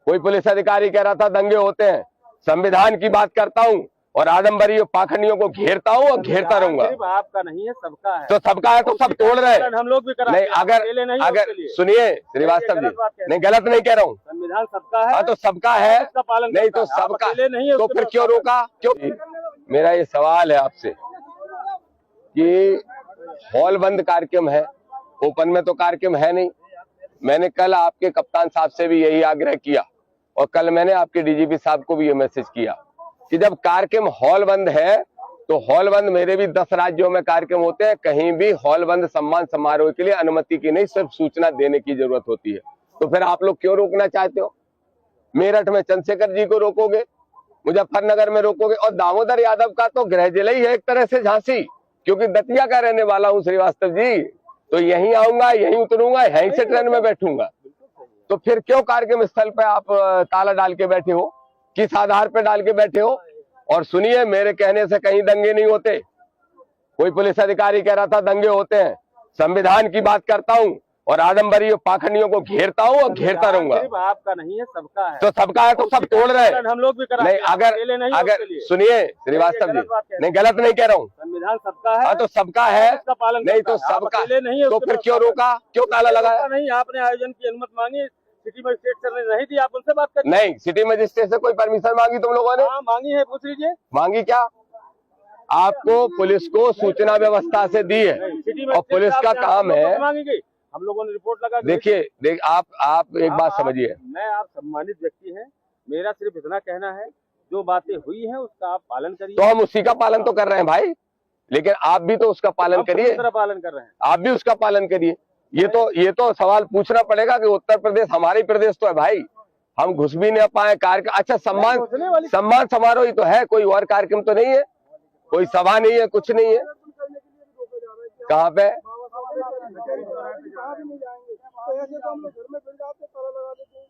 कोई पुलिस अधिकारी कह रहा था दंगे होते हैं, संविधान की बात करता हूँ और आदमबरी और पाखंडियों को घेरता हूँ और घेरता रहूंगा। सिर्फ आपका नहीं है, सबका है। तो सबका है तो सब तोड़ रहे हैं। हम लोग भी नहीं, अगर सुनिए श्रीवास्तव जी, नहीं गलत नहीं कह रहा हूँ, संविधान सबका है। हाँ तो सबका है, नहीं तो सबका, तो फिर क्यों रोका? क्यों? मेरा ये सवाल है आपसे कि हॉल बंद कार्यक्रम है, ओपन में तो कार्यक्रम है नहीं। मैंने कल आपके कप्तान साहब से भी यही आग्रह किया और कल मैंने आपके डीजीपी साहब को भी ये मैसेज किया कि जब कार्यक्रम हॉल बंद है तो हॉल बंद, मेरे भी 10 राज्यों में कार्यक्रम होते हैं, कहीं भी हॉल बंद सम्मान समारोह के लिए अनुमति की नहीं, सिर्फ सूचना देने की जरूरत होती है। तो फिर आप लोग क्यों रोकना चाहते हो? मेरठ में चंद्रशेखर जी को रोकोगे, मुजफ्फरनगर में रोकोगे, और दामोदर यादव का तो गृह जिला ही है एक तरह से झांसी, क्योंकि दतिया का रहने वाला हूँ श्रीवास्तव जी, तो यहीं आऊंगा, यहीं उतरूंगा, यहीं से ट्रेन में बैठूंगा। तो फिर क्यों कार्यक्रम स्थल पे आप ताला डाल के बैठे हो? किस आधार पे डाल के बैठे हो? और सुनिए, मेरे कहने से कहीं दंगे नहीं होते। कोई पुलिस अधिकारी कह रहा था दंगे होते हैं, संविधान की बात करता हूँ और आदमबरी और पाखंडियों को घेरता हूँ और घेरता रहूंगा। सिर्फ आपका नहीं है, सबका है। तो सबका है तो सब तोड़ रहे हैं। हम लोग भी नहीं, अगर सुनिए श्रीवास्तव जी, नहीं गलत नहीं कह रहा हूँ, संविधान सबका है। हाँ तो सबका है, नहीं तो सबका, तो फिर क्यों रोका? क्यों ताला लगाया? नहीं, आपने आयोजन की अनुमति मांगी, सिटी मजिस्ट्रेट सर ने नहीं दी, आप उनसे बात करिए। नहीं, सिटी मजिस्ट्रेट से कोई परमिशन मांगी तुम लोगों ने? हाँ मांगी है, पूछ लीजिए। मांगी क्या? आपको पुलिस को सूचना व्यवस्था से दी है और पुलिस का काम है। हम लोगों ने रिपोर्ट लगा। देखिए आप एक बात समझिए, मैं, आप सम्मानित व्यक्ति हैं, मेरा सिर्फ इतना कहना है, जो बातें हुई हैं उसका आप पालन करिए। तो हम उसी का पालन तो कर रहे हैं भाई, लेकिन आप भी तो उसका पालन करिए। पालन कर रहे हैं, आप भी उसका पालन करिए। ये तो सवाल पूछना पड़ेगा कि उत्तर प्रदेश हमारी प्रदेश तो है भाई, हम घुस भी नहीं पाए कार्यक्रम। अच्छा, सम्मान समारोह ही तो है, कोई और कार्यक्रम तो नहीं है, कोई सभा नहीं है, कुछ नहीं है। कहाँ पे?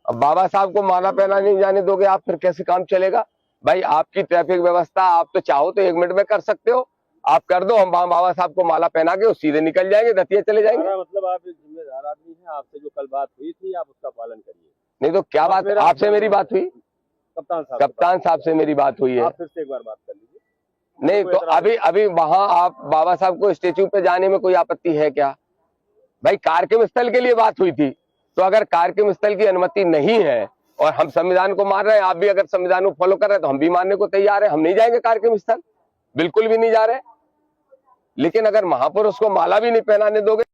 अब बाबा साहब को माला पहना नहीं जाने दोगे आप, फिर कैसे काम चलेगा भाई? आपकी ट्रैफिक व्यवस्था आप तो चाहो तो 1 मिनट में कर सकते हो, आप कर दो, हम बाबा साहब को माला पहना के सीधे निकल जाएंगे, दतिया चले जाएंगे। मतलब आप एक जिम्मेदार आदमी हैं, आपसे जो कल बात हुई थी आप उसका पालन करिए। नहीं तो क्या बात? आपसे मेरी बात हुई? कप्तान साहब से मेरी बात हुई है। आप फिर से एक बार बात कर लीजिए। नहीं तो अभी वहां आप बाबा साहब को स्टेच्यू पे जाने में कोई आपत्ति है क्या भाई? कार्यक्रम स्थल के लिए बात हुई थी, तो अगर कार्यक्रम स्थल की अनुमति नहीं है और हम संविधान को मान रहे हैं, आप भी अगर संविधान को फॉलो कर रहे हैं तो हम भी मानने को तैयार है। हम नहीं जाएंगे कार्यक्रम स्थल, बिल्कुल भी नहीं जा रहे। लेकिन अगर महापुरुष को माला भी नहीं पहनाने दोगे